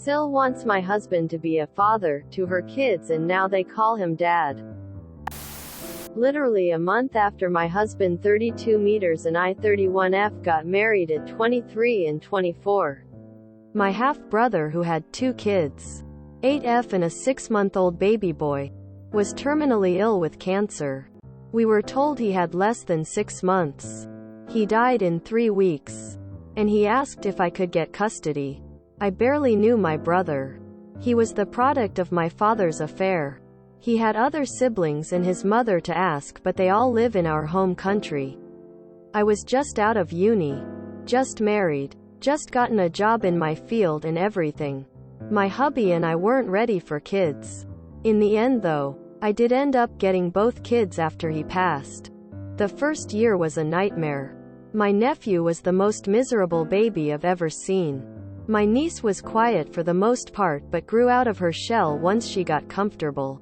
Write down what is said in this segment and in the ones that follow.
SIL wants my husband to be a father to her kids and now they call him dad. Literally a month after my husband 32 meters and I 31F got married at 23 and 24. My half-brother, who had 2 kids, 8F and a 6-month-old baby boy, was terminally ill with cancer. We were told he had less than 6 months. He died in 3 weeks. And he asked if I could get custody. I barely knew my brother. He was the product of my father's affair. He had other siblings and his mother to ask, but they all live in our home country. I was just out of uni. Just married. Just gotten a job in my field and everything. My hubby and I weren't ready for kids. In the end though, I did end up getting both kids after he passed. The first year was a nightmare. My nephew was the most miserable baby I've ever seen. My niece was quiet for the most part but grew out of her shell once she got comfortable.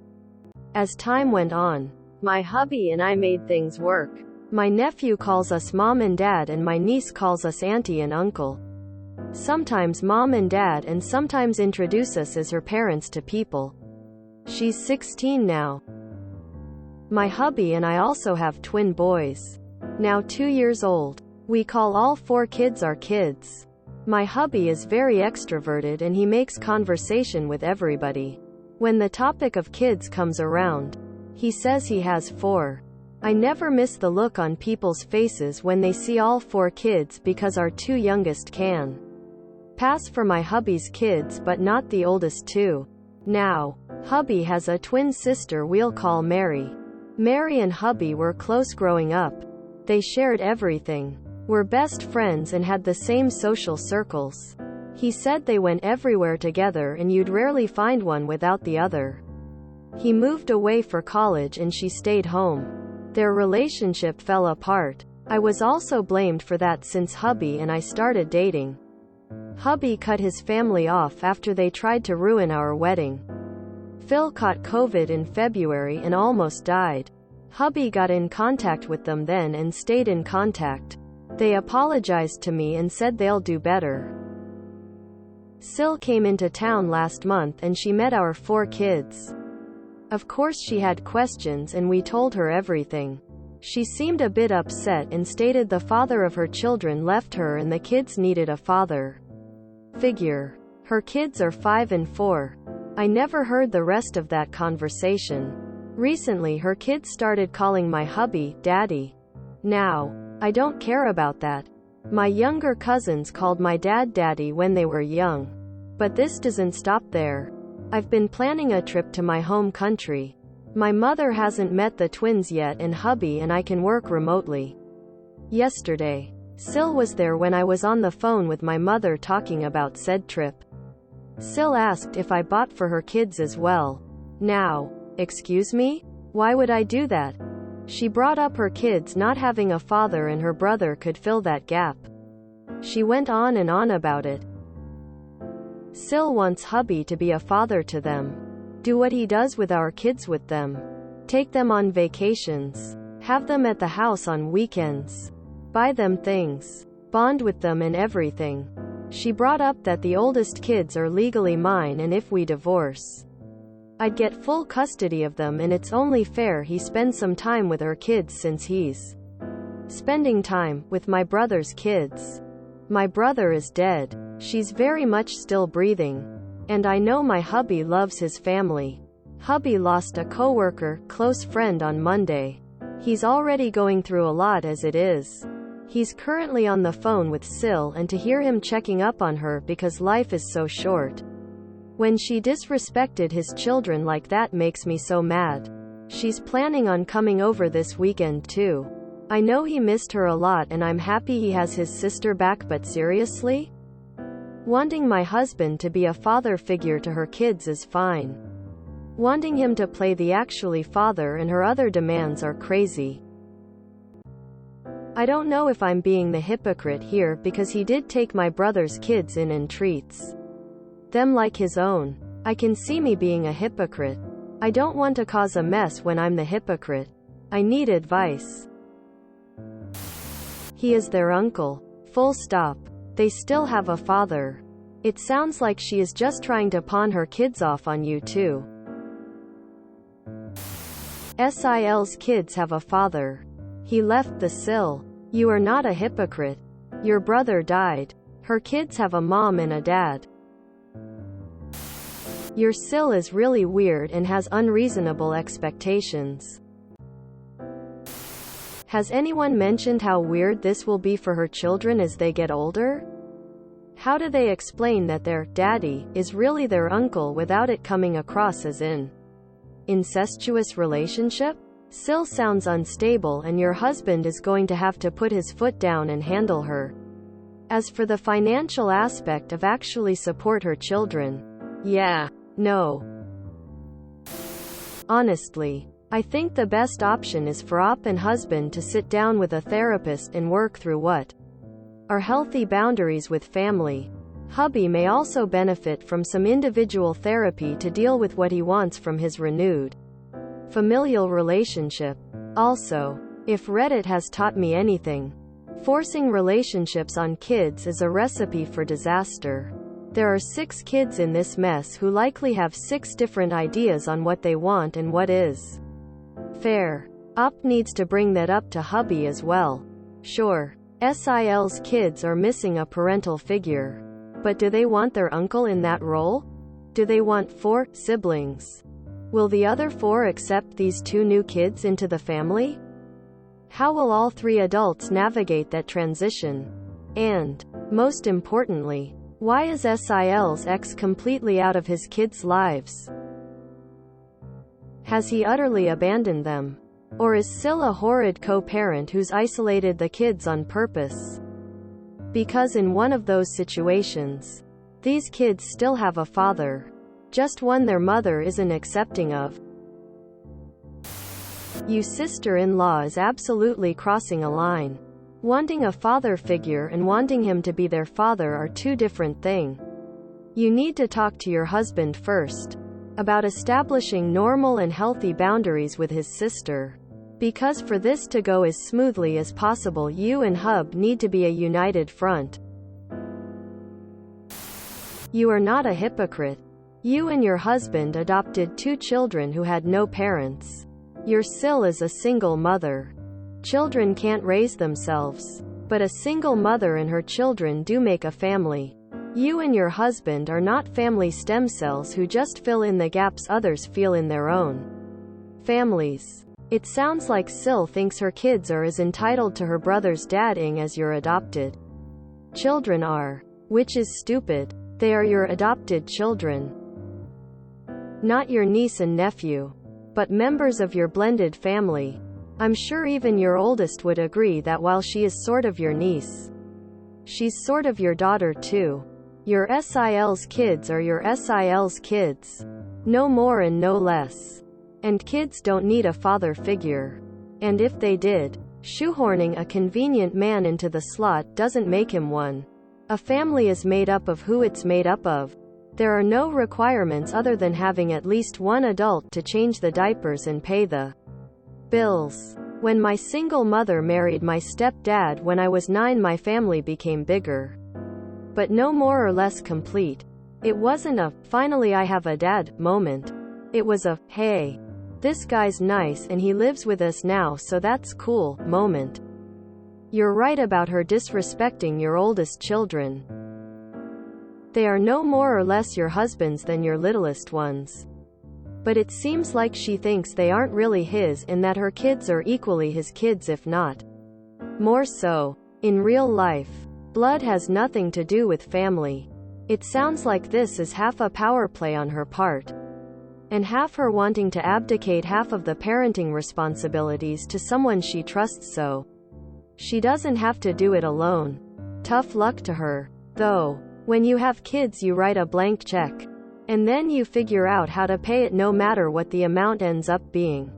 As time went on, my hubby and I made things work. My nephew calls us mom and dad and my niece calls us auntie and uncle. Sometimes mom and dad, and sometimes introduce us as her parents to people. She's 16 now. My hubby and I also have twin boys. Now 2 years old. We call all 4 kids our kids. My hubby is very extroverted and he makes conversation with everybody. When the topic of kids comes around, he says he has 4. I never miss the look on people's faces when they see all 4 kids because our 2 youngest can pass for my hubby's kids but not the oldest 2. Now, hubby has a twin sister we'll call Mary. Mary and hubby were close growing up. They shared everything. Were best friends and had the same social circles. He said they went everywhere together and you'd rarely find one without the other. He moved away for college and she stayed home. Their relationship fell apart. I was also blamed for that since hubby and I started dating. Hubby cut his family off after they tried to ruin our wedding. Phil caught COVID in February and almost died. Hubby got in contact with them then and stayed in contact. They apologized to me and said they'll do better. SIL came into town last month and she met our 4 kids. Of course she had questions and we told her everything. She seemed a bit upset and stated the father of her children left her and the kids needed a father figure. Her kids are 5 and 4. I never heard the rest of that conversation. Recently her kids started calling my hubby daddy. Now, I don't care about that. My younger cousins called my dad daddy when they were young. But this doesn't stop there. I've been planning a trip to my home country. My mother hasn't met the twins yet and hubby and I can work remotely. Yesterday, SIL was there when I was on the phone with my mother talking about said trip. SIL asked if I bought for her kids as well. Now, excuse me? Why would I do that? She brought up her kids not having a father and her brother could fill that gap. She went on and on about it. SIL wants hubby to be a father to them. Do what he does with our kids with them. Take them on vacations. Have them at the house on weekends. Buy them things. Bond with them and everything. She brought up that the oldest kids are legally mine and if we divorce, I'd get full custody of them and it's only fair he spends some time with her kids since he's spending time with my brother's kids. My brother is dead. She's very much still breathing. And I know my hubby loves his family. Hubby lost a coworker, close friend on Monday. He's already going through a lot as it is. He's currently on the phone with SIL and to hear him checking up on her because life is so short. When she disrespected his children like that makes me so mad. She's planning on coming over this weekend too. I know he missed her a lot and I'm happy he has his sister back, but seriously? Wanting my husband to be a father figure to her kids is fine. Wanting him to play the actually father and her other demands are crazy. I don't know if I'm being the hypocrite here because he did take my brother's kids in and treats them like his own. I can see me being a hypocrite. I don't want to cause a mess when I'm the hypocrite. I need advice. He is their uncle. Full stop. They still have a father. It sounds like she is just trying to pawn her kids off on you too. SIL's kids have a father. He left the SIL. You are not a hypocrite. Your brother died. Her kids have a mom and a dad. Your SIL is really weird and has unreasonable expectations. Has anyone mentioned how weird this will be for her children as they get older? How do they explain that their daddy is really their uncle without it coming across as an incestuous relationship? SIL sounds unstable, and your husband is going to have to put his foot down and handle her. As for the financial aspect of actually support her children, yeah, no. Honestly, I think the best option is for op and husband to sit down with a therapist and work through what are healthy boundaries with family. Hubby may also benefit from some individual therapy to deal with what he wants from his renewed familial relationship. Also, if Reddit has taught me anything, forcing relationships on kids is a recipe for disaster. There are 6 kids in this mess who likely have 6 different ideas on what they want and what is fair. Op needs to bring that up to hubby as well. Sure, SIL's kids are missing a parental figure. But do they want their uncle in that role? Do they want 4 siblings? Will the other 4 accept these 2 new kids into the family? How will all 3 adults navigate that transition? And, most importantly, why is SIL's ex completely out of his kids' lives? Has he utterly abandoned them? Or is SIL a horrid co-parent who's isolated the kids on purpose? Because in one of those situations, these kids still have a father, just one their mother isn't accepting of. You sister-in-law is absolutely crossing a line. Wanting a father figure and wanting him to be their father are 2 different things. You need to talk to your husband first about establishing normal and healthy boundaries with his sister. Because for this to go as smoothly as possible, you and hub need to be a united front. You are not a hypocrite. You and your husband adopted 2 children who had no parents. Your SIL is a single mother. Children can't raise themselves. But a single mother and her children do make a family. You and your husband are not family stem cells who just fill in the gaps others feel in their own families. It sounds like SIL thinks her kids are as entitled to her brother's dadding as your adopted children are. Which is stupid. They are your adopted children, not your niece and nephew, but members of your blended family. I'm sure even your oldest would agree that while she is sort of your niece, she's sort of your daughter too. Your SIL's kids are your SIL's kids. No more and no less. And kids don't need a father figure. And if they did, shoehorning a convenient man into the slot doesn't make him one. A family is made up of who it's made up of. There are no requirements other than having at least one adult to change the diapers and pay the bills. When my single mother married my stepdad when I was 9, my family became bigger, but no more or less complete. It wasn't a, finally I have a dad, moment. It was a, hey, this guy's nice and he lives with us now so that's cool, moment. You're right about her disrespecting your oldest children. They are no more or less your husband's than your littlest ones. But it seems like she thinks they aren't really his and that her kids are equally his kids, if not more so. In real life, blood has nothing to do with family. It sounds like this is half a power play on her part, and half her wanting to abdicate half of the parenting responsibilities to someone she trusts so she doesn't have to do it alone. Tough luck to her, though. When you have kids, you write a blank check, and then you figure out how to pay it no matter what the amount ends up being.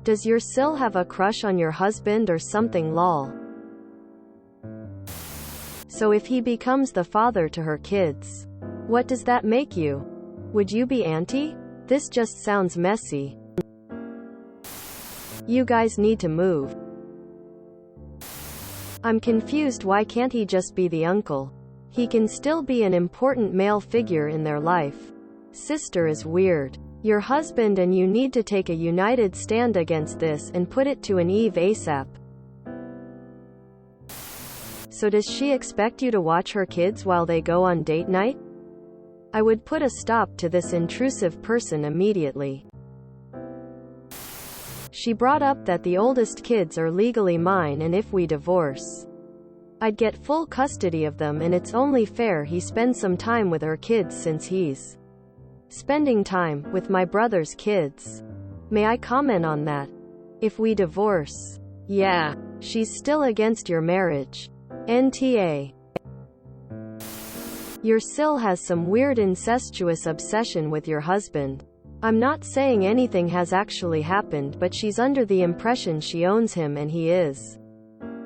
Does your SIL have a crush on your husband or something, lol? So if he becomes the father to her kids, what does that make you? Would you be anti? This just sounds messy. You guys need to move. I'm confused, why can't he just be the uncle? He can still be an important male figure in their life. Sister is weird. Your husband and you need to take a united stand against this and put it to an Eve ASAP. So does she expect you to watch her kids while they go on date night? I would put a stop to this intrusive person immediately. She brought up that the oldest kids are legally mine, and if we divorce, I'd get full custody of them, and it's only fair he spends some time with her kids since he's spending time with my brother's kids. May I comment on that? If we divorce, yeah, she's still against your marriage. NTA. Your SIL has some weird incestuous obsession with your husband. I'm not saying anything has actually happened, but she's under the impression she owns him and he is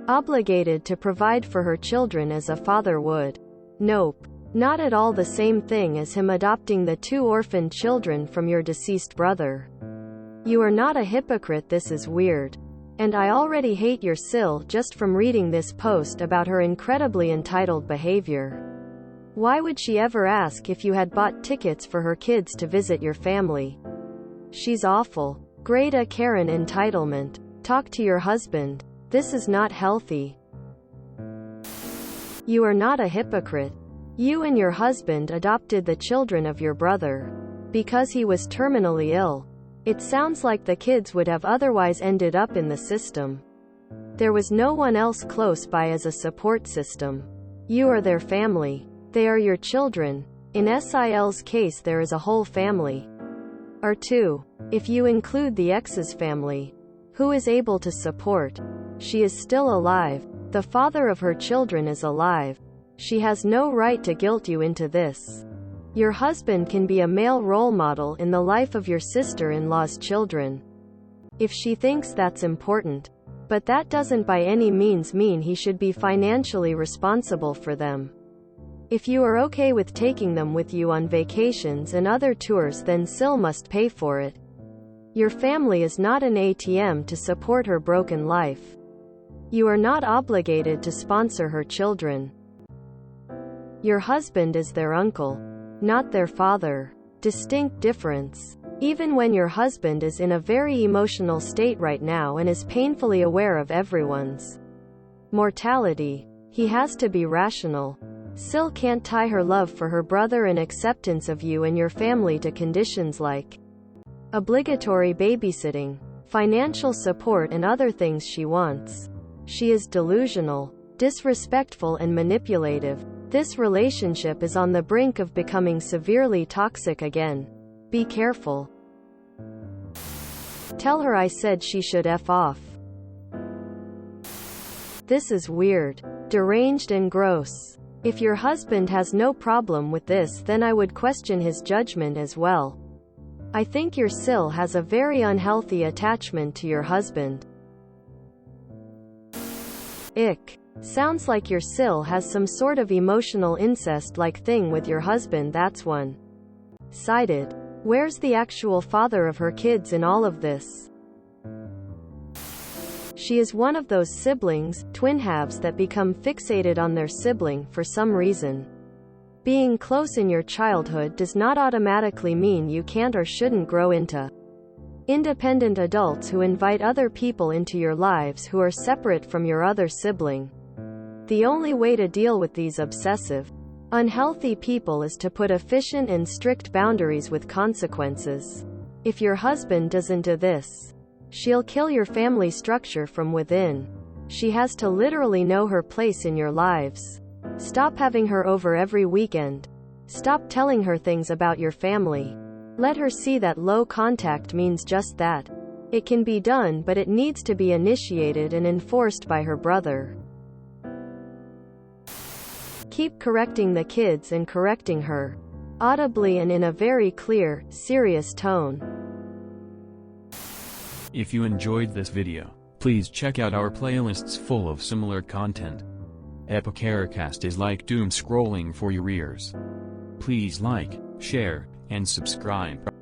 obligated to provide for her children as a father would. Nope. Not at all the same thing as him adopting the 2 orphaned children from your deceased brother. You are not a hypocrite. This is weird. And I already hate your SIL just from reading this post about her incredibly entitled behavior. Why would she ever ask if you had bought tickets for her kids to visit your family? She's awful. Grade A Karen entitlement. Talk to your husband. This is not healthy. You are not a hypocrite. You and your husband adopted the children of your brother because he was terminally ill. It sounds like the kids would have otherwise ended up in the system. There was no one else close by as a support system. You are their family. They are your children. In SIL's case, there is a whole family. Or 2. If you include the ex's family, who is able to support. She is still alive. The father of her children is alive. She has no right to guilt you into this. Your husband can be a male role model in the life of your sister-in-law's children, if she thinks that's important. But that doesn't by any means mean he should be financially responsible for them. If you are okay with taking them with you on vacations and other tours, then SIL must pay for it. Your family is not an ATM to support her broken life. You are not obligated to sponsor her children. Your husband is their uncle, not their father. Distinct difference. Even when your husband is in a very emotional state right now and is painfully aware of everyone's mortality, he has to be rational. SIL can't tie her love for her brother and acceptance of you and your family to conditions like obligatory babysitting, financial support, and other things she wants. She is delusional, disrespectful, and manipulative. This relationship is on the brink of becoming severely toxic again. Be careful. Tell her I said she should F off. This is weird, deranged, and gross. If your husband has no problem with this, then I would question his judgment as well. I think your SIL has a very unhealthy attachment to your husband. Ick. Sounds like your SIL has some sort of emotional incest-like thing with your husband. That's one-sided. Where's the actual father of her kids in all of this? She is one of those siblings, twin halves, that become fixated on their sibling for some reason. Being close in your childhood does not automatically mean you can't or shouldn't grow into independent adults who invite other people into your lives who are separate from your other sibling. The only way to deal with these obsessive, unhealthy people is to put efficient and strict boundaries with consequences. If your husband doesn't do this, she'll kill your family structure from within. She has to literally know her place in your lives. Stop having her over every weekend. Stop telling her things about your family. Let her see that low contact means just that. It can be done, but it needs to be initiated and enforced by her brother. Keep correcting the kids and correcting her, audibly and in a very clear, serious tone. If you enjoyed this video, please check out our playlists full of similar content. Epicaricast is like doom scrolling for your ears. Please like, share, and subscribe.